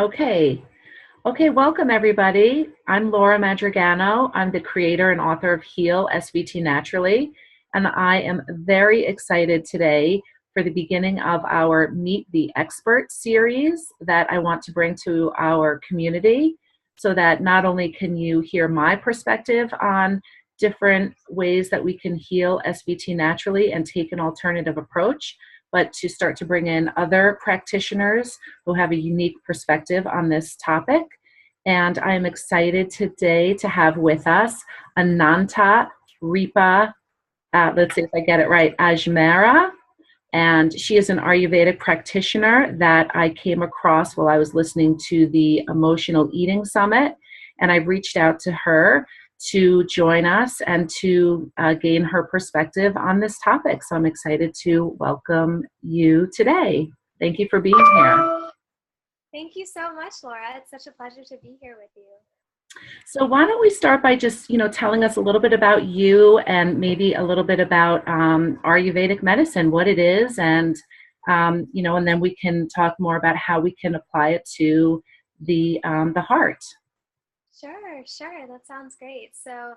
Okay. Okay, welcome everybody. I'm Laura Madrigano. I'm the creator and author of Heal SVT Naturally, and I am very excited today for the beginning of our Meet the Expert series that I want to bring to our community so that not only can you hear my perspective on different ways that we can heal SVT naturally and take an alternative approach, but to start to bring in other practitioners who have a unique perspective on this topic. And I'm excited today to have with us Ananta Ripa, let's see if I get it right, Ajmera. And she is an Ayurvedic practitioner that I came across while I was listening to the Emotional Eating Summit. And I reached out to her to join us and to gain her perspective on this topic. So I'm excited to welcome you today. Thank you for being here. Thank you so much, Laura. It's such a pleasure to be here with you. So why don't we start by just, telling us a little bit about you and maybe a little bit about Ayurvedic medicine, what it is, and, and then we can talk more about how we can apply it to the heart. Sure. That sounds great. So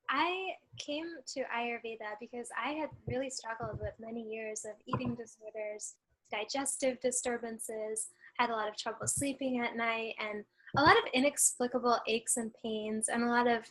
I came to Ayurveda because I had really struggled with many years of eating disorders, digestive disturbances, had a lot of trouble sleeping at night, and a lot of inexplicable aches and pains, and a lot of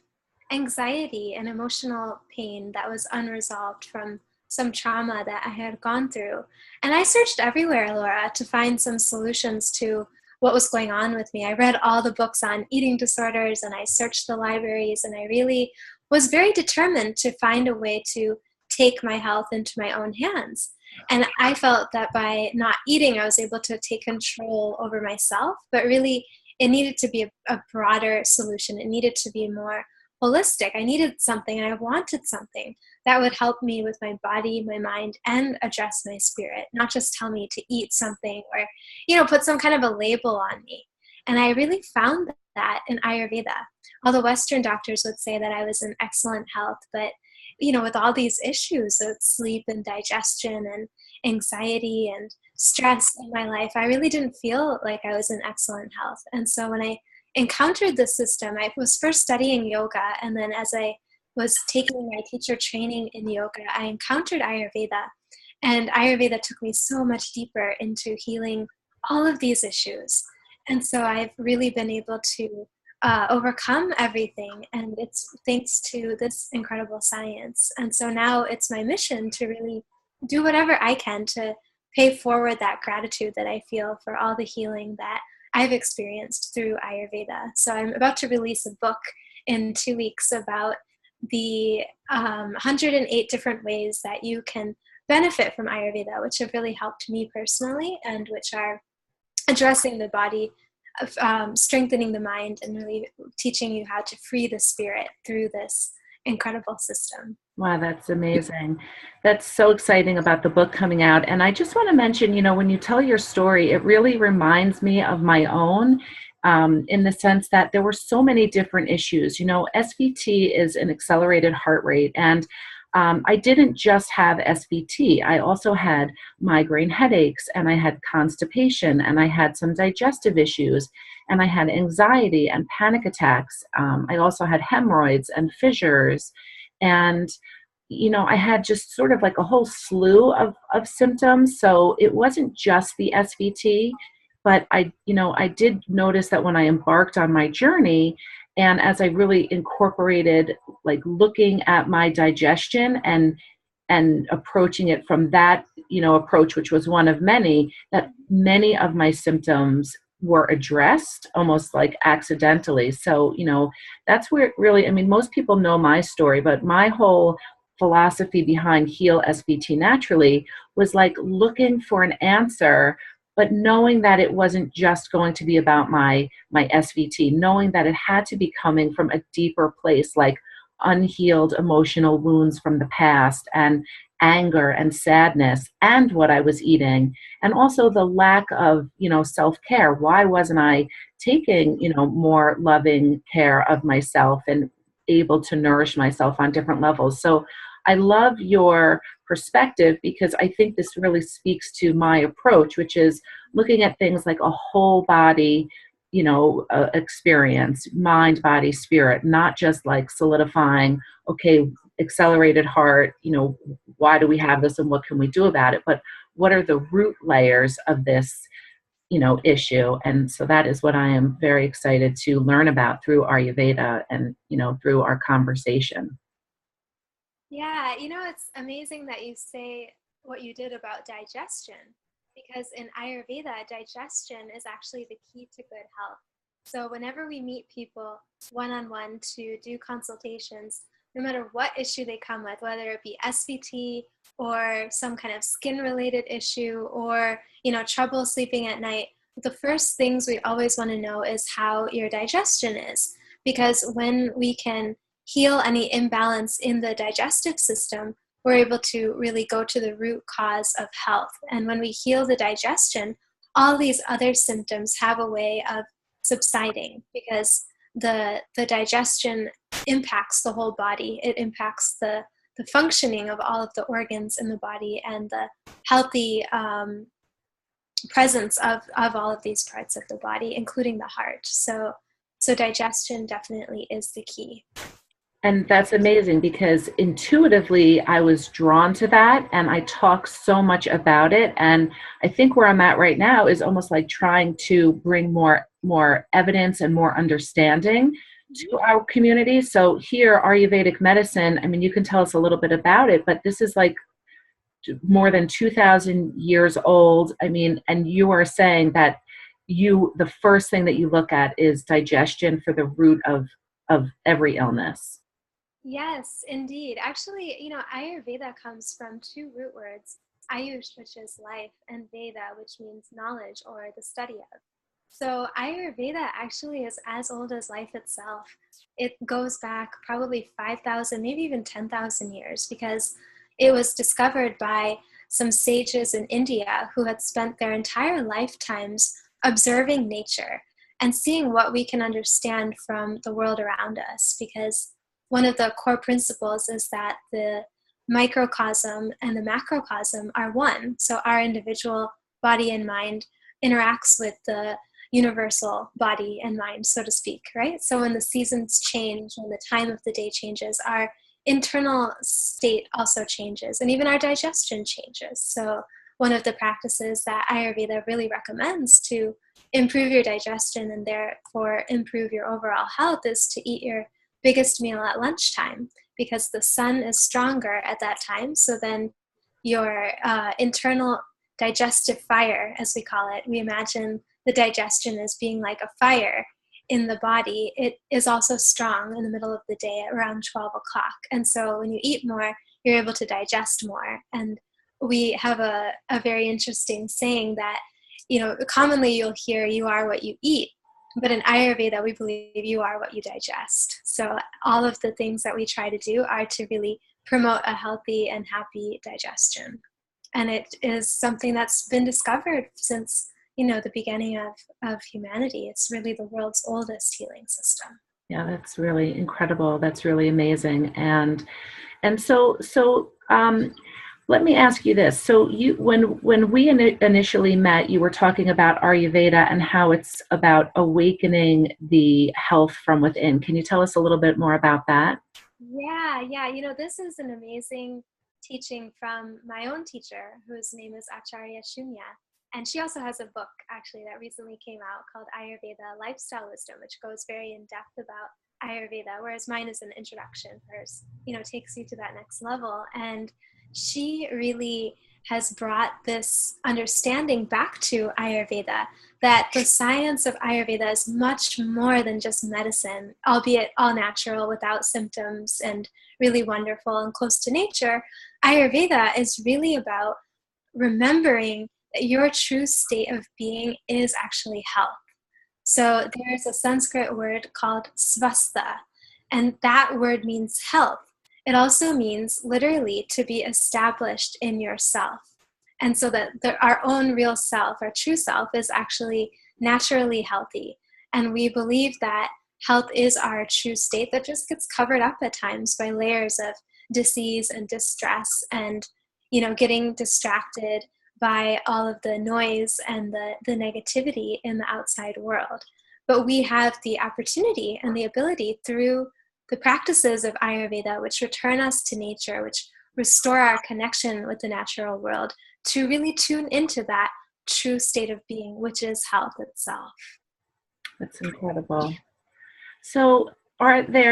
anxiety and emotional pain that was unresolved from some trauma that I had gone through. And I searched everywhere, Laura, to find some solutions to what was going on with me. I read all the books on eating disorders, and I searched the libraries, and I really was very determined to find a way to take my health into my own hands. And I felt that by not eating, I was able to take control over myself, but really it needed to be a broader solution. It needed to be more holistic. I needed something, and I wanted something that would help me with my body, my mind, and address my spirit, not just tell me to eat something or, put some kind of a label on me. And I really found that in Ayurveda. All the Western doctors would say that I was in excellent health, but with all these issues of sleep and digestion and anxiety and stress in my life, I really didn't feel like I was in excellent health. And so when I encountered the system, I was first studying yoga, and then as I was taking my teacher training in yoga, I encountered Ayurveda, and Ayurveda took me so much deeper into healing all of these issues. And so I've really been able to overcome everything, and it's thanks to this incredible science. And so now it's my mission to really do whatever I can to pay forward that gratitude that I feel for all the healing that I've experienced through Ayurveda. So I'm about to release a book in 2 weeks about the 108 different ways that you can benefit from Ayurveda, which have really helped me personally, and which are addressing the body, strengthening the mind, and really teaching you how to free the spirit through this incredible system. Wow, that's amazing. That's so exciting about the book coming out. And I just want to mention, when you tell your story, it really reminds me of my own, in the sense that there were so many different issues. SVT is an accelerated heart rate. And I didn't just have SVT. I also had migraine headaches, and I had constipation, and I had some digestive issues, and I had anxiety and panic attacks. I also had hemorrhoids and fissures. And, I had just sort of like a whole slew of symptoms. So it wasn't just the SVT, but I did notice that when I embarked on my journey, and as I really incorporated, like looking at my digestion and approaching it from that, approach, which was one of many, that many of my symptoms were addressed almost like accidentally. So, that's where it really, most people know my story, but my whole philosophy behind Heal SVT Naturally was like looking for an answer, but knowing that it wasn't just going to be about my SVT, knowing that it had to be coming from a deeper place, like unhealed emotional wounds from the past, and anger and sadness, and what I was eating, and also the lack of, self-care. Why wasn't I taking, more loving care of myself and able to nourish myself on different levels? So I love your perspective, because I think this really speaks to my approach, which is looking at things like a whole body experience, mind, body, spirit, not just like solidifying, okay, accelerated heart, why do we have this and what can we do about it? But what are the root layers of this, issue? And so that is what I am very excited to learn about through Ayurveda and, through our conversation. Yeah, it's amazing that you say what you did about digestion, because in Ayurveda, digestion is actually the key to good health. So whenever we meet people one-on-one to do consultations, no matter what issue they come with, whether it be SVT or some kind of skin-related issue or, trouble sleeping at night, the first things we always want to know is how your digestion is. Because when we can heal any imbalance in the digestive system, we're able to really go to the root cause of health. And when we heal the digestion, all these other symptoms have a way of subsiding, because the digestion impacts the whole body. It impacts the functioning of all of the organs in the body and the healthy presence of all of these parts of the body, including the heart. So digestion definitely is the key. And that's amazing, because intuitively I was drawn to that and I talk so much about it. And I think where I'm at right now is almost like trying to bring more evidence and more understanding to our community. So here, Ayurvedic medicine, I mean, you can tell us a little bit about it, but this is like more than 2,000 years old. I mean, and you are saying that the first thing that you look at is digestion for the root of every illness. Yes, indeed. Actually, Ayurveda comes from two root words, Ayush, which is life, and Veda, which means knowledge or the study of. So Ayurveda actually is as old as life itself. It goes back probably 5,000, maybe even 10,000 years, because it was discovered by some sages in India who had spent their entire lifetimes observing nature and seeing what we can understand from the world around us. Because one of the core principles is that the microcosm and the macrocosm are one. So our individual body and mind interacts with the universal body and mind, so to speak, right? So when the seasons change, when the time of the day changes, our internal state also changes, and even our digestion changes. So one of the practices that Ayurveda really recommends to improve your digestion and therefore improve your overall health is to eat your biggest meal at lunchtime, because the sun is stronger at that time. So then your internal digestive fire, as we call it, we imagine the digestion as being like a fire in the body. It is also strong in the middle of the day at around 12 o'clock. And so when you eat more, you're able to digest more. And we have a very interesting saying that, commonly you'll hear, you are what you eat. But in Ayurveda, we believe you are what you digest. So all of the things that we try to do are to really promote a healthy and happy digestion. And it is something that's been discovered since, the beginning of humanity. It's really the world's oldest healing system. Yeah, that's really incredible. That's really amazing. And so let me ask you this. So when we initially met, you were talking about Ayurveda and how it's about awakening the health from within. Can you tell us a little bit more about that? Yeah. This is an amazing teaching from my own teacher, whose name is Acharya Shunya. And she also has a book, actually, that recently came out called Ayurveda Lifestyle Wisdom, which goes very in depth about Ayurveda, whereas mine is an introduction. Hers, takes you to that next level. And she really has brought this understanding back to Ayurveda, that the science of Ayurveda is much more than just medicine, albeit all natural, without symptoms, and really wonderful and close to nature. Ayurveda is really about remembering that your true state of being is actually health. So there's a Sanskrit word called svastha, and that word means health. It also means literally to be established in yourself. And so that our own real self, our true self, is actually naturally healthy. And we believe that health is our true state that just gets covered up at times by layers of disease and distress and, getting distracted by all of the noise and the negativity in the outside world. But we have the opportunity and the ability through the practices of Ayurveda, which return us to nature, which restore our connection with the natural world, to really tune into that true state of being, which is health itself. That's incredible. So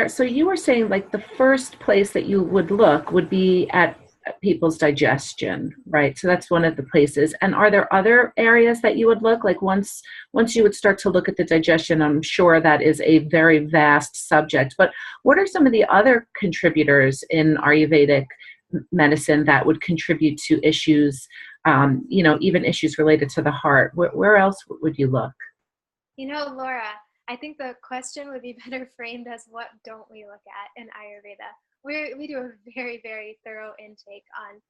so you were saying like the first place that you would look would be at people's digestion, right? So that's one of the places. And are there other areas that you would look like once you would start to look at the digestion? I'm sure that is a very vast subject, but what are some of the other contributors in Ayurvedic medicine that would contribute to issues, even issues related to the heart? Where else would you look? Laura, I think the question would be better framed as what don't we look at in Ayurveda? We do a very, very thorough intake on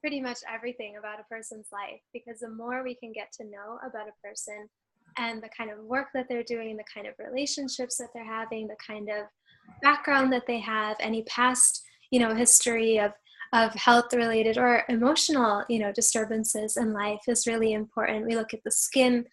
pretty much everything about a person's life, because the more we can get to know about a person and the kind of work that they're doing, the kind of relationships that they're having, the kind of background that they have, any past, history of health related or emotional, disturbances in life is really important. We look at the skin,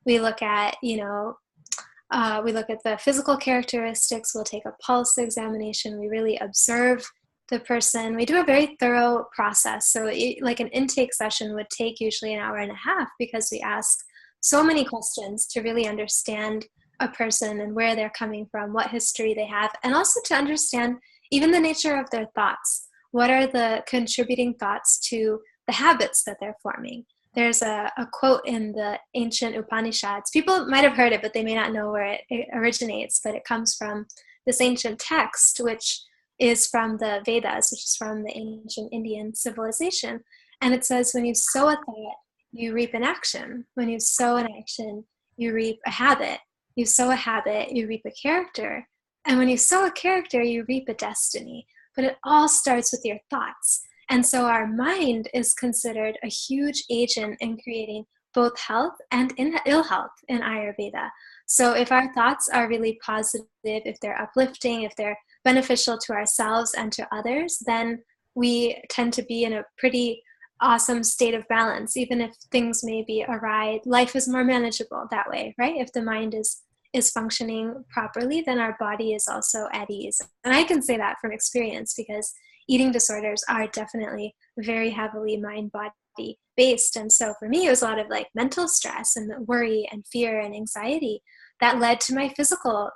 we look at, we look at the physical characteristics. We'll take a pulse examination. We really observe the person. We do a very thorough process. So like an intake session would take usually an hour and a half, because we ask so many questions to really understand a person and where they're coming from, what history they have, and also to understand even the nature of their thoughts. What are the contributing thoughts to the habits that they're forming? There's a quote in the ancient Upanishads. People might have heard it, but they may not know where it originates, but it comes from this ancient text, which is from the Vedas, which is from the ancient Indian civilization. And it says, when you sow a thought, you reap an action. When you sow an action, you reap a habit. You sow a habit, you reap a character. And when you sow a character, you reap a destiny. But it all starts with your thoughts. And so our mind is considered a huge agent in creating both health and ill health in Ayurveda. So if our thoughts are really positive, if they're uplifting, if they're beneficial to ourselves and to others, then we tend to be in a pretty awesome state of balance. Even if things may be awry, life is more manageable that way, right? If the mind is functioning properly, then our body is also at ease. And I can say that from experience, because eating disorders are definitely very heavily mind-body based. And so for me, it was a lot of like mental stress and worry and fear and anxiety that led to my physical,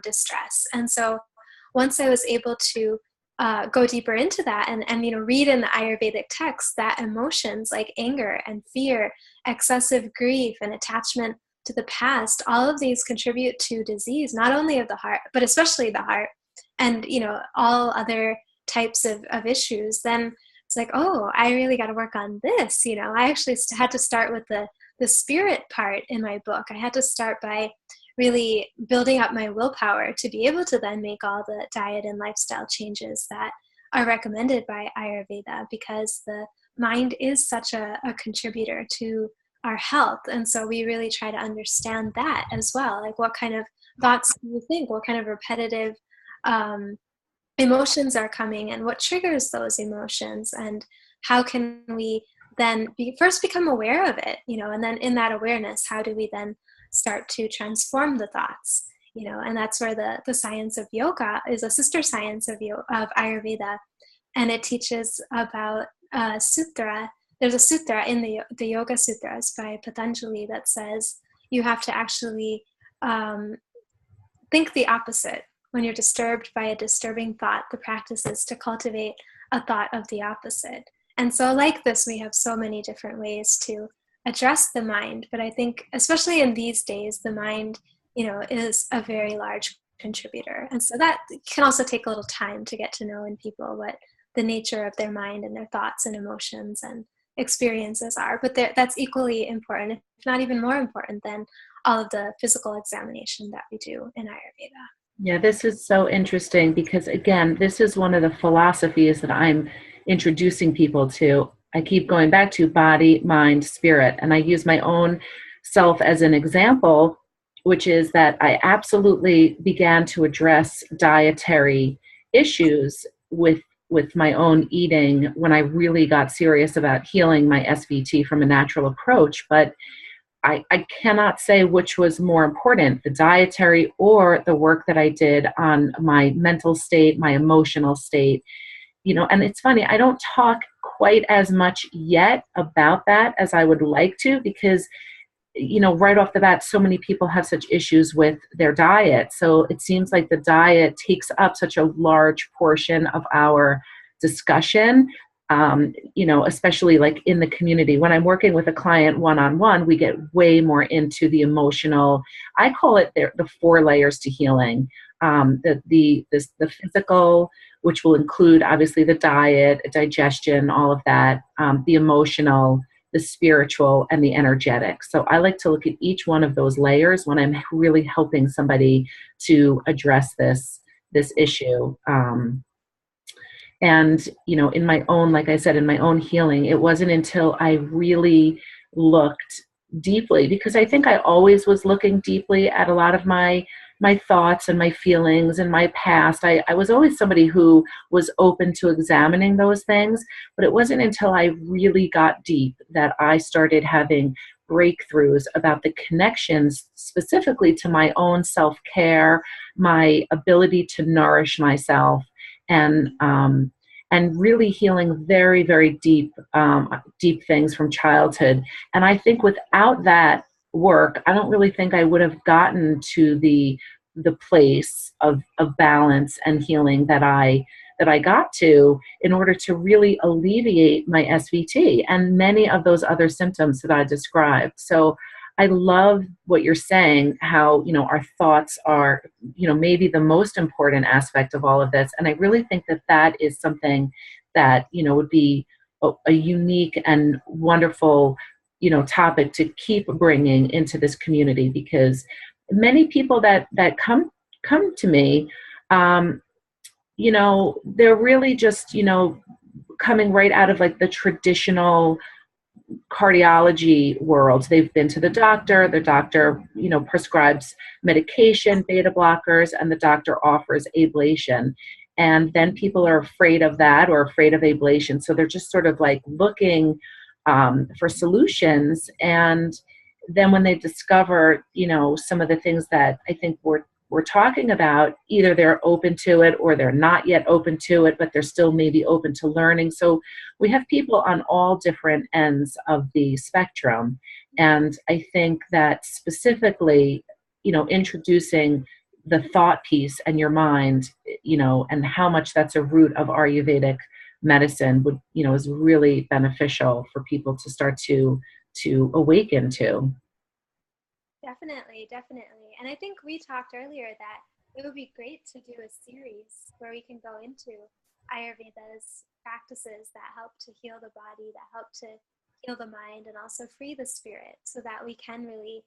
distress. And so once I was able to go deeper into that and read in the Ayurvedic text that emotions like anger and fear, excessive grief and attachment to the past, all of these contribute to disease, not only of the heart, but especially the heart, and all other types of issues, then it's like, oh, I really got to work on this. I actually had to start with the spirit part in my book. I had to start by really building up my willpower to be able to then make all the diet and lifestyle changes that are recommended by Ayurveda, because the mind is such a contributor to our health. And so we really try to understand that as well. Like, what kind of thoughts do you think? What kind of repetitive emotions are coming, and what triggers those emotions, and how can we then first become aware of it, and then in that awareness, how do we then start to transform the thoughts, and that's where the science of yoga is a sister science of Ayurveda, and it teaches about sutra. There's a sutra in the Yoga Sutras by Patanjali that says you have to actually think the opposite. When you're disturbed by a disturbing thought, the practice is to cultivate a thought of the opposite. And so like this, we have so many different ways to address the mind. But I think, especially in these days, the mind, is a very large contributor. And so that can also take a little time to get to know in people what the nature of their mind and their thoughts and emotions and experiences are. But that's equally important, if not even more important, than all of the physical examination that we do in Ayurveda. Yeah, this is so interesting, because again, this is one of the philosophies that I'm introducing people to. I keep going back to body, mind, spirit, and I use my own self as an example, which is that I absolutely began to address dietary issues with my own eating when I really got serious about healing my SVT from a natural approach. But I cannot say which was more important, the dietary or the work that I did on my mental state, my emotional state. And it's funny, I don't talk quite as much yet about that as I would like to, because right off the bat, so many people have such issues with their diet. So it seems like the diet takes up such a large portion of our discussion, especially like in the community. When I'm working with a client one-on-one, we get way more into the emotional. I call it the 4 layers to healing. The physical, which will include obviously the diet, digestion, all of that, the emotional, the spiritual, and the energetic. So I like to look at each one of those layers when I'm really helping somebody to address this issue. And in my own, like I said, in my own healing, it wasn't until I really looked deeply, because I think I always was looking deeply at a lot of my thoughts and my feelings and my past. I was always somebody who was open to examining those things, but it wasn't until I really got deep that I started having breakthroughs about the connections specifically to my own self-care, my ability to nourish myself, and really healing very, very deep things from childhood. And I think without that work, I don't really think I would have gotten to the place of balance and healing that I got to, in order to really alleviate my SVT and many of those other symptoms that I described. So I love what you're saying, how, our thoughts are, maybe the most important aspect of all of this. And I really think that that is something that, would be a unique and wonderful, topic to keep bringing into this community, because many people that come to me, they're really just, coming right out of like the traditional cardiology world. They've been to the doctor prescribes medication, beta blockers, and the doctor offers ablation. And then people are afraid of that, or afraid of ablation. So they're just sort of like looking for solutions. And then when they discover, some of the things that I think we're talking about, either they're open to it or they're not yet open to it, but they're still maybe open to learning. So we have people on all different ends of the spectrum. And I think that specifically, introducing the thought piece and your mind, and how much that's a root of Ayurvedic medicine would, is really beneficial for people to start to awaken to. Definitely, definitely. And I think we talked earlier that it would be great to do a series where we can go into Ayurveda's practices that help to heal the body, that help to heal the mind, and also free the spirit, so that we can really,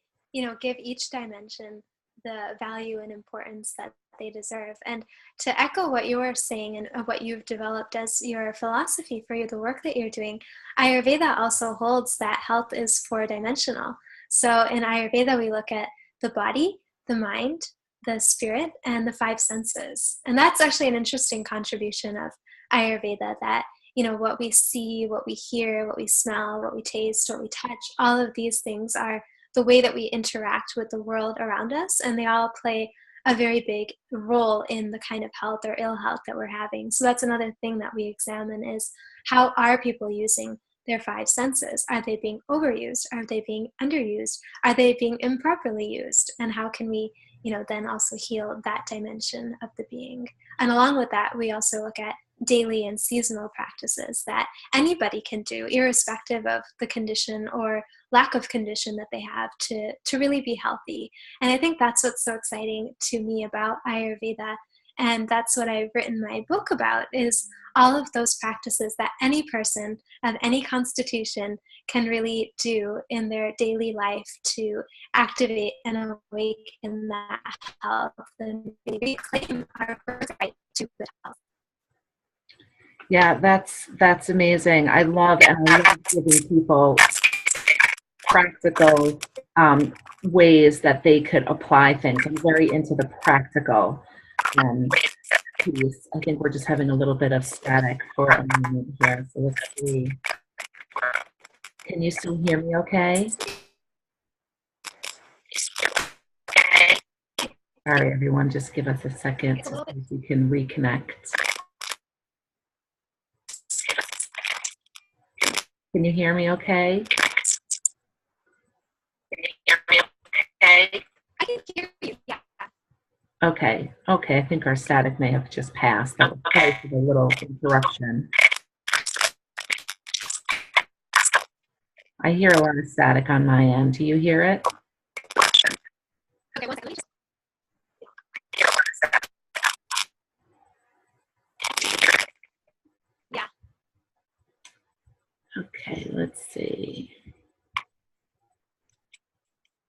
give each dimension the value and importance that they deserve. And to echo what you were saying and what you've developed as your philosophy for the work that you're doing, Ayurveda also holds that health is 4-dimensional. So in Ayurveda, we look at the body, the mind, the spirit, and the 5 senses. And that's actually an interesting contribution of Ayurveda, that, what we see, what we hear, what we smell, what we taste, what we touch, all of these things are the way that we interact with the world around us. And they all play a very big role in the kind of health or ill health that we're having. So that's another thing that we examine, is how are people using their 5 senses? Are they being overused? Are they being underused? Are they being improperly used? And how can we, then also heal that dimension of the being? And along with that, we also look at daily and seasonal practices that anybody can do, irrespective of the condition or lack of condition that they have, to really be healthy. And I think that's what's so exciting to me about Ayurveda. And that's what I've written my book about, is all of those practices that any person of any constitution can really do in their daily life to activate and awaken that health and reclaim our birthright to good health. Yeah, that's amazing. I love giving people practical ways that they could apply things. I'm very into the practical piece. I think we're just having a little bit of static for a moment here. So let's see. Can you still hear me okay? Sorry, everyone, just give us a second It's a to see little bit. if we can reconnect. Can you hear me okay? I can hear you. Yeah. Okay, okay, I think our static may have just passed. That was probably for the little interruption. I hear a lot of static on my end. Do you hear it? Okay, one second. Let me just. Yeah. Okay, let's see.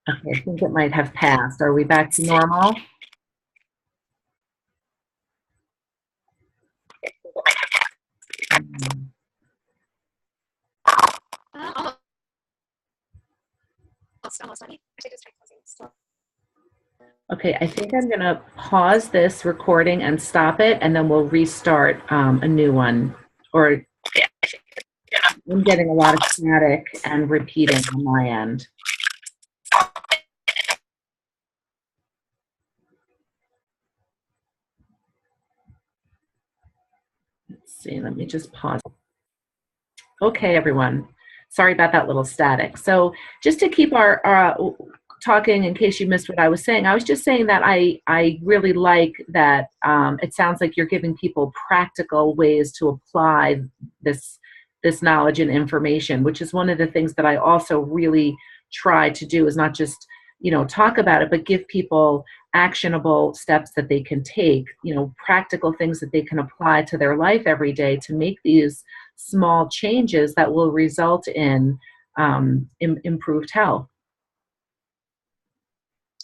Okay, I think it might have passed. Are we back to normal? Almost. Almost. Let me actually just try closing still. Okay, I think I'm going to pause this recording and stop it, and then we'll restart a new one. Or I'm getting a lot of static and repeating on my end. Let's see, let me just pause. Okay, everyone. Sorry about that little static. So just to keep our talking, in case you missed what I was saying, I was just saying that I really like that it sounds like you're giving people practical ways to apply this knowledge and information, which is one of the things that I also really try to do, is not just, talk about it, but give people actionable steps that they can take, practical things that they can apply to their life every day to make these small changes that will result in improved health.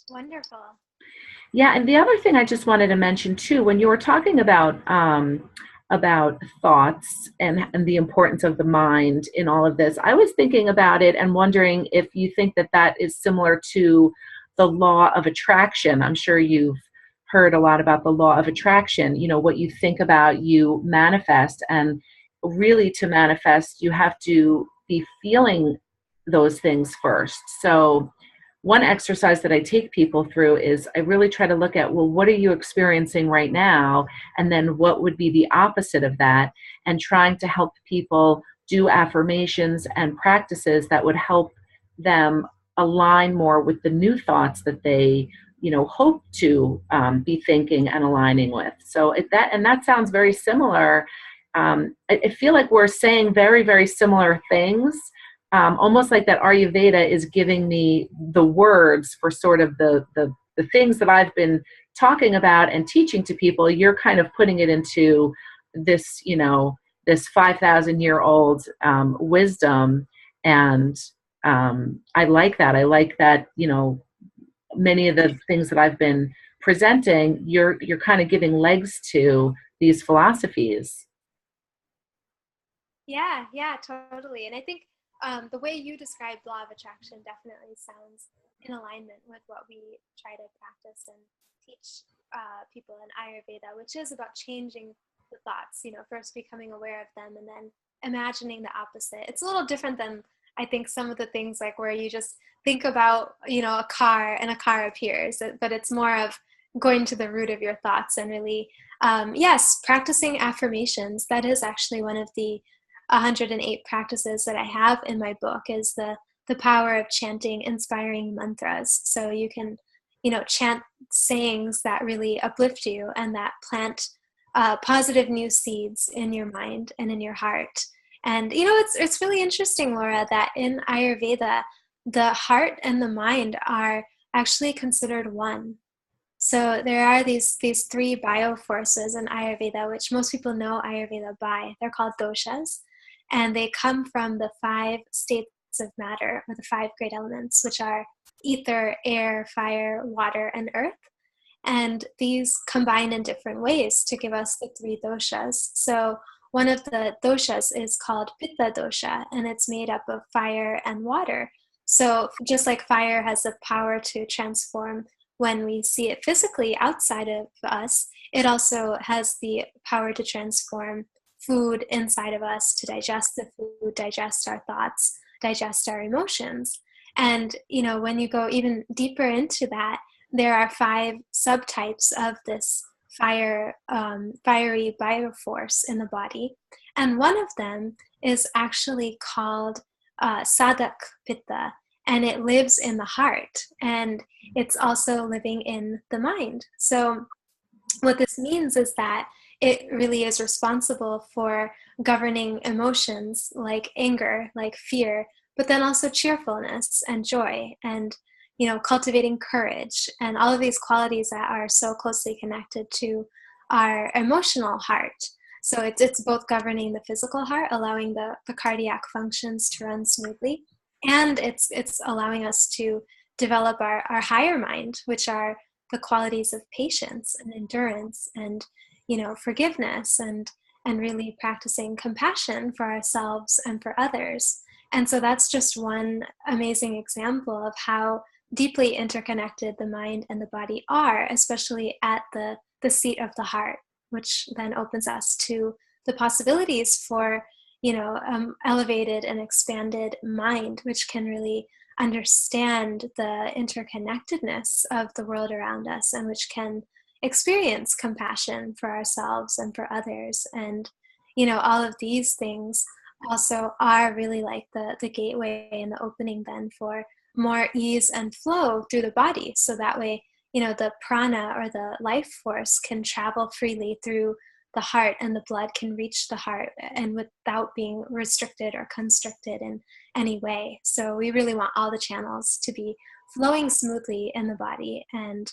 Wonderful. Yeah, and the other thing I just wanted to mention too, when you were talking about thoughts and the importance of the mind in all of this, I was thinking about it and wondering if you think that that is similar to the law of attraction. I'm sure you've heard a lot about the law of attraction. What you think about, you manifest, and really to manifest, you have to be feeling those things first. So one exercise that I take people through is I really try to look at, well, what are you experiencing right now? And then what would be the opposite of that? And trying to help people do affirmations and practices that would help them align more with the new thoughts that they, hope to be thinking and aligning with. So that sounds very similar. I feel like we're saying very, very similar things, almost like that Ayurveda is giving me the words for sort of the things that I've been talking about and teaching to people. You're kind of putting it into this, this 5,000-year-old wisdom. And I like that. I like that, many of the things that I've been presenting, you're kind of giving legs to these philosophies. Yeah, totally. And I think the way you described law of attraction definitely sounds in alignment with what we try to practice and teach people in Ayurveda, which is about changing the thoughts, first becoming aware of them and then imagining the opposite. It's a little different than, I think, some of the things like where you just think about, a car and a car appears, but it's more of going to the root of your thoughts and really, yes, practicing affirmations. That is actually one of the 108 practices that I have in my book, is the power of chanting inspiring mantras. So you can, chant sayings that really uplift you and that plant positive new seeds in your mind and in your heart. And it's really interesting, Laura, that in Ayurveda, the heart and the mind are actually considered one. So there are these three bioforces in Ayurveda, which most people know Ayurveda by. They're called doshas, and they come from the 5 states of matter, or the 5 great elements, which are ether, air, fire, water, and earth. And these combine in different ways to give us the 3 doshas. So one of the doshas is called Pitta dosha, and it's made up of fire and water. So just like fire has the power to transform when we see it physically outside of us, it also has the power to transform food inside of us, to digest the food, digest our thoughts, digest our emotions. And, when you go even deeper into that, there are 5 subtypes of this fiery bioforce in the body. And one of them is actually called Sadak Pitta, and it lives in the heart, and it's also living in the mind. So what this means is that it really is responsible for governing emotions like anger, like fear, but then also cheerfulness and joy, and cultivating courage, and all of these qualities that are so closely connected to our emotional heart. So it's both governing the physical heart, allowing the cardiac functions to run smoothly, and it's allowing us to develop our higher mind, which are the qualities of patience and endurance and forgiveness, and really practicing compassion for ourselves and for others. And so that's just one amazing example of how deeply interconnected the mind and the body are, especially at the seat of the heart, which then opens us to the possibilities for elevated and expanded mind, which can really understand the interconnectedness of the world around us, and which can experience compassion for ourselves and for others. And all of these things also are really like the gateway and the opening then for more ease and flow through the body, so that way the prana, or the life force, can travel freely through the heart, and the blood can reach the heart, and without being restricted or constricted in any way. So we really want all the channels to be flowing smoothly in the body. And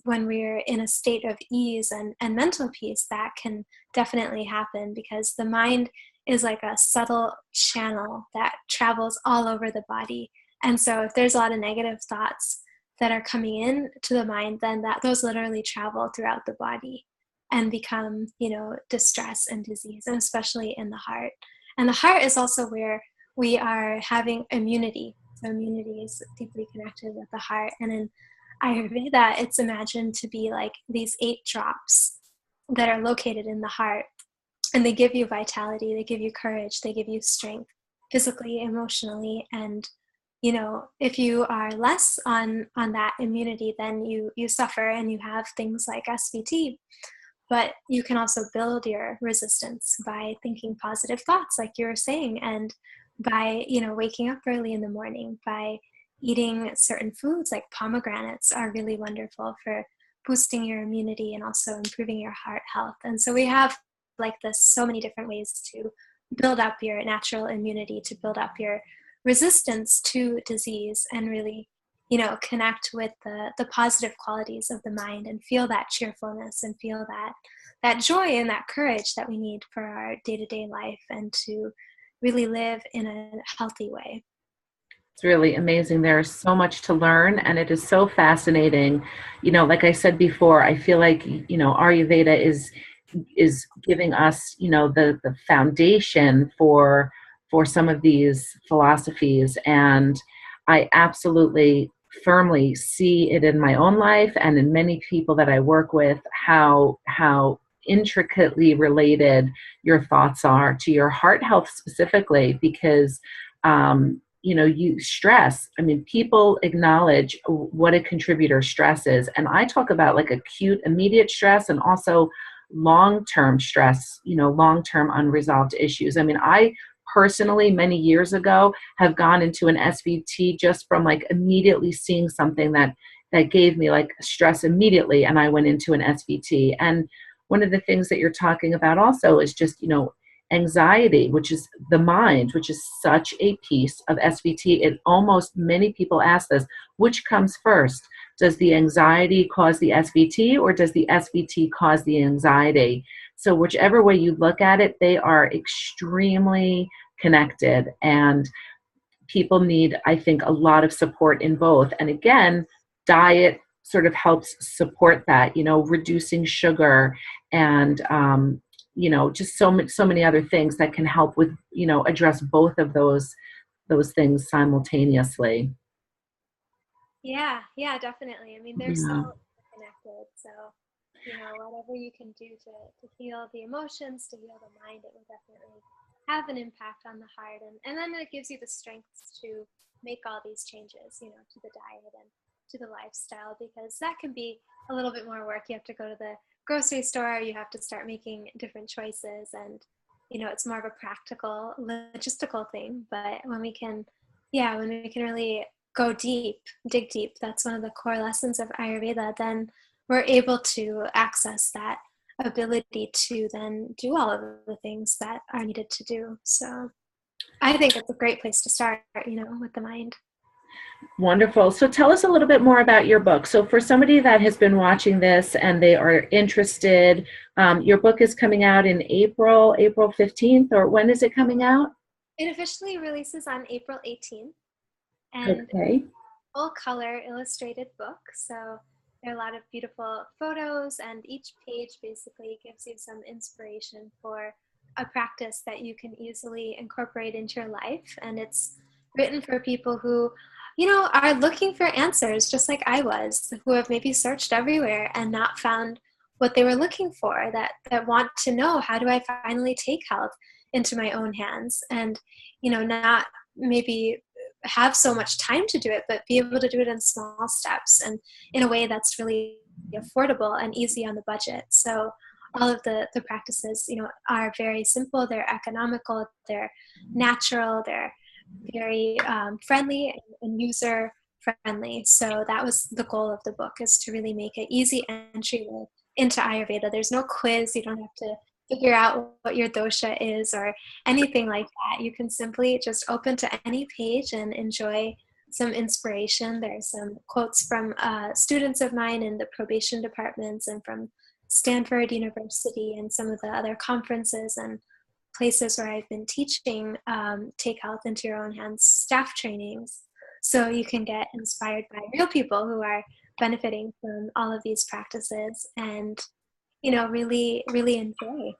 when we're in a state of ease and mental peace, that can definitely happen, because the mind is like a subtle channel that travels all over the body. And so if there's a lot of negative thoughts that are coming in to the mind, then those literally travel throughout the body and become, distress and disease, and especially in the heart. And the heart is also where we are having immunity. So immunity is deeply connected with the heart. And in Ayurveda, it's imagined to be like these 8 drops that are located in the heart. And they give you vitality, they give you courage, they give you strength, physically, emotionally. And if you are less on that immunity, then you suffer, and you have things like SVT. But you can also build your resistance by thinking positive thoughts, like you were saying, and by waking up early in the morning, by eating certain foods like pomegranates are really wonderful for boosting your immunity and also improving your heart health. And so we have like this so many different ways to build up your natural immunity, to build up your resistance to disease, and really connect with the positive qualities of the mind, and feel that cheerfulness, and feel that joy and that courage that we need for our day-to-day life, and to really live in a healthy way. It's really amazing. There's so much to learn, and it is so fascinating. Like I said before, I feel like, Ayurveda is giving us, the foundation for some of these philosophies. And I absolutely firmly see it in my own life and in many people that I work with, how intricately related your thoughts are to your heart health specifically, because you stress. I mean, people acknowledge what a contributor stress is. And I talk about like acute, immediate stress, and also long-term stress, long-term unresolved issues. I mean, I personally, many years ago, have gone into an SVT just from like immediately seeing something that gave me like stress immediately. And I went into an SVT. And one of the things that you're talking about also is just, anxiety, which is the mind, which is such a piece of SVT. It almost, many people ask this, which comes first? Does the anxiety cause the SVT, or does the SVT cause the anxiety? So whichever way you look at it, they are extremely connected, and people need, I think, a lot of support in both. And again, diet sort of helps support that, reducing sugar, and just so many other things that can help with, address both of those things simultaneously. Yeah, definitely. I mean, they're so Yeah. connected. So, whatever you can do to heal the emotions, to heal the mind, it will definitely have an impact on the heart. And then it gives you the strength to make all these changes, to the diet, and to the lifestyle, because that can be a little bit more work. You have to go to the grocery store, you have to start making different choices, and it's more of a practical logistical thing. But when we can really go deep, dig deep, that's one of the core lessons of Ayurveda, then we're able to access that ability to then do all of the things that are needed to do. So I think it's a great place to start, with the mind. Wonderful. So tell us a little bit more about your book. So for somebody that has been watching this and they are interested, your book is coming out in April 15th, or when is it coming out? It officially releases on April 18th, and Okay. full color illustrated book. So there are a lot of beautiful photos, and each page basically gives you some inspiration for a practice that you can easily incorporate into your life. And it's written for people who, are looking for answers, just like I was, who have maybe searched everywhere and not found what they were looking for, that want to know, how do I finally take health into my own hands, and, not maybe have so much time to do it, but be able to do it in small steps and in a way that's really affordable and easy on the budget. So all of the practices, are very simple, they're economical, they're natural, they're very friendly and user friendly. So that was the goal of the book, is to really make an easy entry into Ayurveda. There's no quiz. You don't have to figure out what your dosha is or anything like that. You can simply just open to any page and enjoy some inspiration. There's some quotes from students of mine in the probation departments and from Stanford University and some of the other conferences and places where I've been teaching Take Health into Your Own Hands staff trainings. So you can get inspired by real people who are benefiting from all of these practices and, really, really enjoy.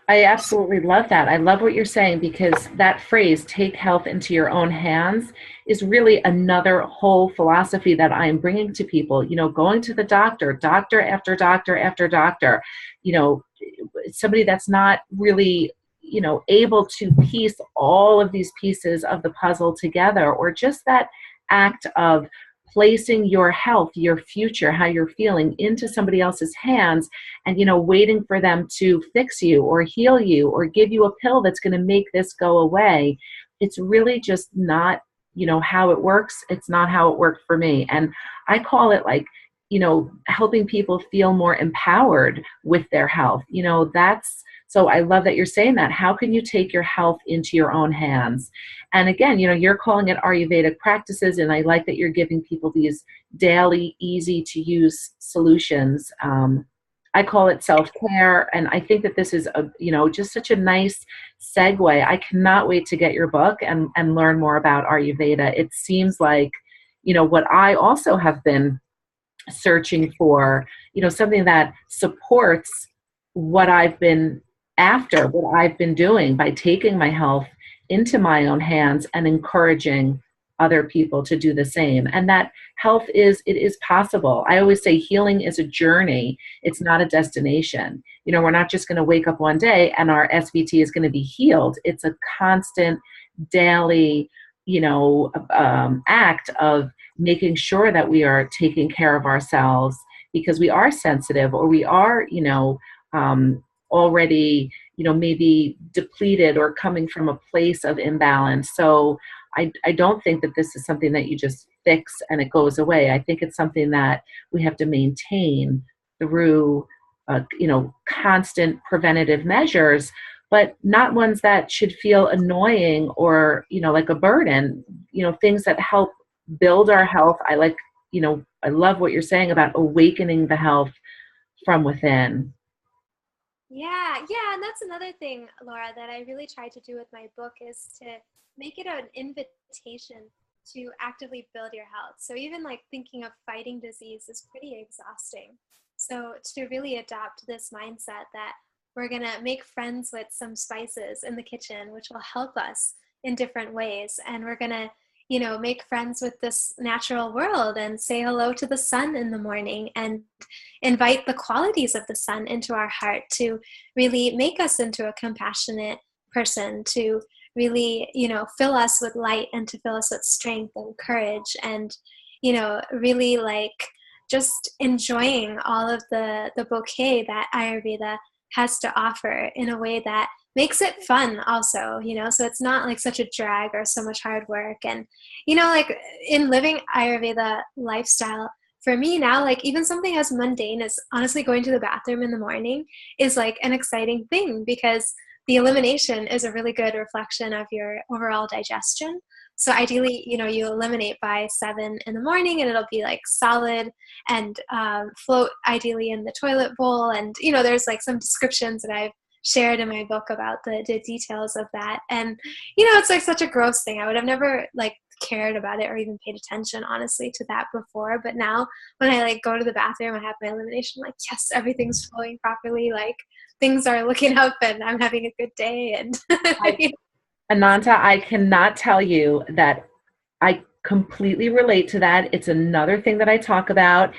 I absolutely love that. I love what you're saying, because that phrase, take health into your own hands, is really another whole philosophy that I am bringing to people. Going to the doctor after doctor after doctor, somebody that's not really, able to piece all of these pieces of the puzzle together, or just that act of placing your health, your future, how you're feeling into somebody else's hands, and waiting for them to fix you or heal you or give you a pill that's going to make this go away. It's really just not how it works. It's not how it worked for me. And I call it like, helping people feel more empowered with their health. So I love that you're saying that. How can you take your health into your own hands? And again, you're calling it Ayurvedic practices, and I like that you're giving people these daily, easy to use solutions. I call it self-care, and I think that this is just such a nice segue. I cannot wait to get your book and learn more about Ayurveda. It seems like, what I also have been searching for, something that supports what I've been after, what I've been doing by taking my health into my own hands and encouraging other people to do the same. And that it is possible. I always say healing is a journey. It's not a destination. We're not just going to wake up one day and our SVT is going to be healed. It's a constant daily, act of making sure that we are taking care of ourselves, because we are sensitive, or we are, already, maybe depleted or coming from a place of imbalance. So I don't think that this is something that you just fix and it goes away. I think it's something that we have to maintain through, constant preventative measures, but not ones that should feel annoying or, like a burden, things that help build our health. I love what you're saying about awakening the health from within. Yeah, and that's another thing, Laura, that I really try to do with my book, is to make it an invitation to actively build your health. So even like thinking of fighting disease is pretty exhausting. So to really adopt this mindset that we're going to make friends with some spices in the kitchen, which will help us in different ways. And we're going to, make friends with this natural world and say hello to the sun in the morning and invite the qualities of the sun into our heart to really make us into a compassionate person, to really, fill us with light and to fill us with strength and courage. And, really like just enjoying all of the bouquet that Ayurveda has to offer in a way that makes it fun also, so it's not like such a drag or so much hard work. And, like in living Ayurveda lifestyle, for me now, like even something as mundane as honestly going to the bathroom in the morning is like an exciting thing, because the elimination is a really good reflection of your overall digestion. So ideally, you eliminate by 7 in the morning, and it'll be like solid and float ideally in the toilet bowl. And, there's like some descriptions that I've shared in my book about the details of that. And, it's like such a gross thing. I would have never like cared about it or even paid attention honestly to that before. But now when I like go to the bathroom, I have my elimination, like, yes, everything's flowing properly. Like things are looking up and I'm having a good day. And Ananta, I cannot tell you that I completely relate to that. It's another thing that I talk about.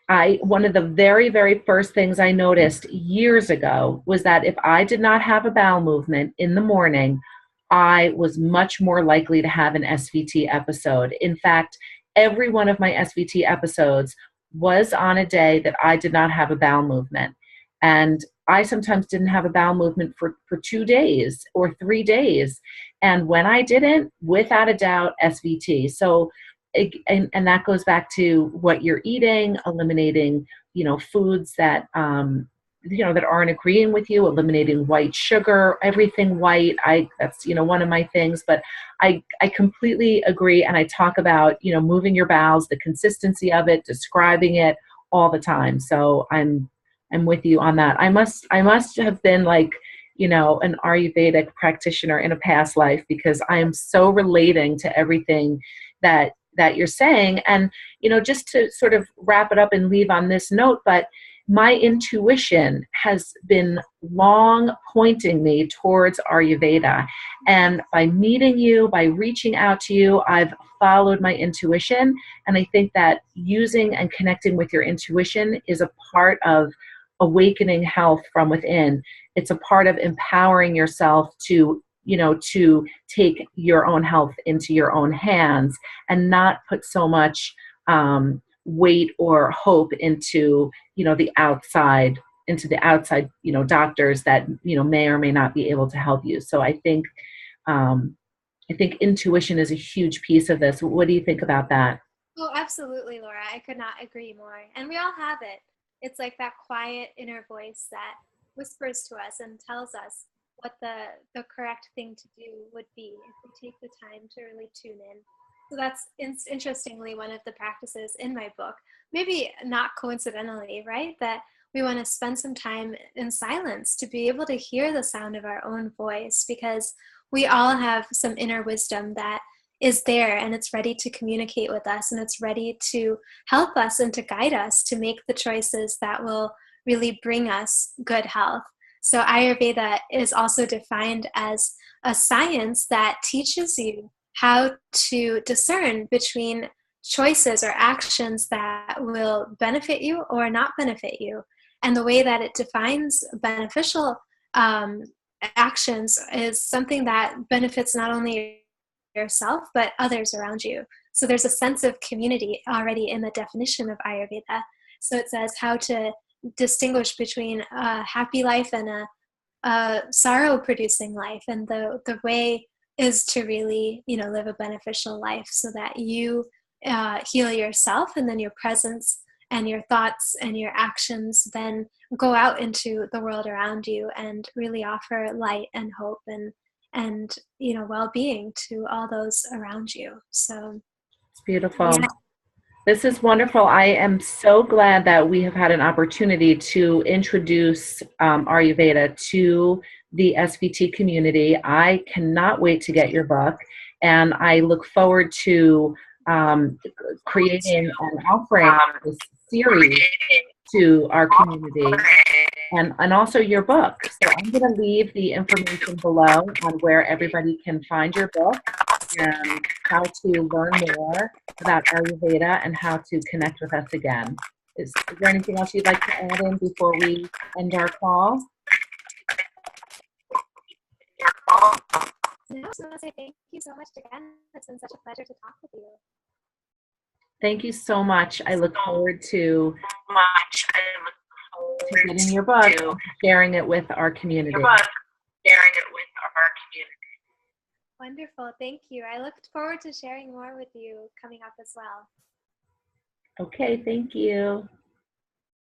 One of the very, very first things I noticed years ago was that if I did not have a bowel movement in the morning, I was much more likely to have an SVT episode. In fact, every one of my SVT episodes was on a day that I did not have a bowel movement. And I sometimes didn't have a bowel movement for 2 days or 3 days. And when I didn't, without a doubt, SVT. So, and that goes back to what you're eating, eliminating, foods that, that aren't agreeing with you, eliminating white sugar, everything white. That's, one of my things, but I completely agree. And I talk about, moving your bowels, the consistency of it, describing it all the time. So I'm with you on that. I must have been like, an Ayurvedic practitioner in a past life, because I am so relating to everything that you're saying. And, just to sort of wrap it up and leave on this note, but my intuition has been long pointing me towards Ayurveda. And by meeting you, by reaching out to you, I've followed my intuition. And I think that using and connecting with your intuition is a part of awakening health from within. It's a part of empowering yourself to take your own health into your own hands and not put so much weight or hope into, the outside, doctors that, may or may not be able to help you. So I think intuition is a huge piece of this. What do you think about that? Oh, absolutely, Laura. I could not agree more. And we all have it. It's like that quiet inner voice that whispers to us and tells us what the correct thing to do would be if we take the time to really tune in. So that's interestingly one of the practices in my book, maybe not coincidentally, right? That we want to spend some time in silence to be able to hear the sound of our own voice, because we all have some inner wisdom that is there, and it's ready to communicate with us, and it's ready to help us and to guide us to make the choices that will really bring us good health. So Ayurveda is also defined as a science that teaches you how to discern between choices or actions that will benefit you or not benefit you. And the way that it defines beneficial actions is something that benefits not only yourself, but others around you. So there's a sense of community already in the definition of Ayurveda. So it says how to distinguish between a happy life and a sorrow-producing life. And the way is to really, live a beneficial life so that you heal yourself, and then your presence and your thoughts and your actions then go out into the world around you and really offer light and hope and well-being to all those around you. So It's beautiful. yeah. This is wonderful. I am so glad that we have had an opportunity to introduce Ayurveda to the SVT community. I cannot wait to get your book, and I look forward to creating and offering this series to our community, and also your book. So I'm going to leave the information below on where everybody can find your book and how to learn more about Ayurveda and how to connect with us again. Is there anything else you'd like to add in before we end our call? No, I just want to say thank you so much again. It's been such a pleasure to talk with you. Thank you so much. I look forward to much. I look forward getting your book, to sharing it with our community. your book, sharing it with our community. Wonderful. Thank you. I look forward to sharing more with you coming up as well. Okay, thank you.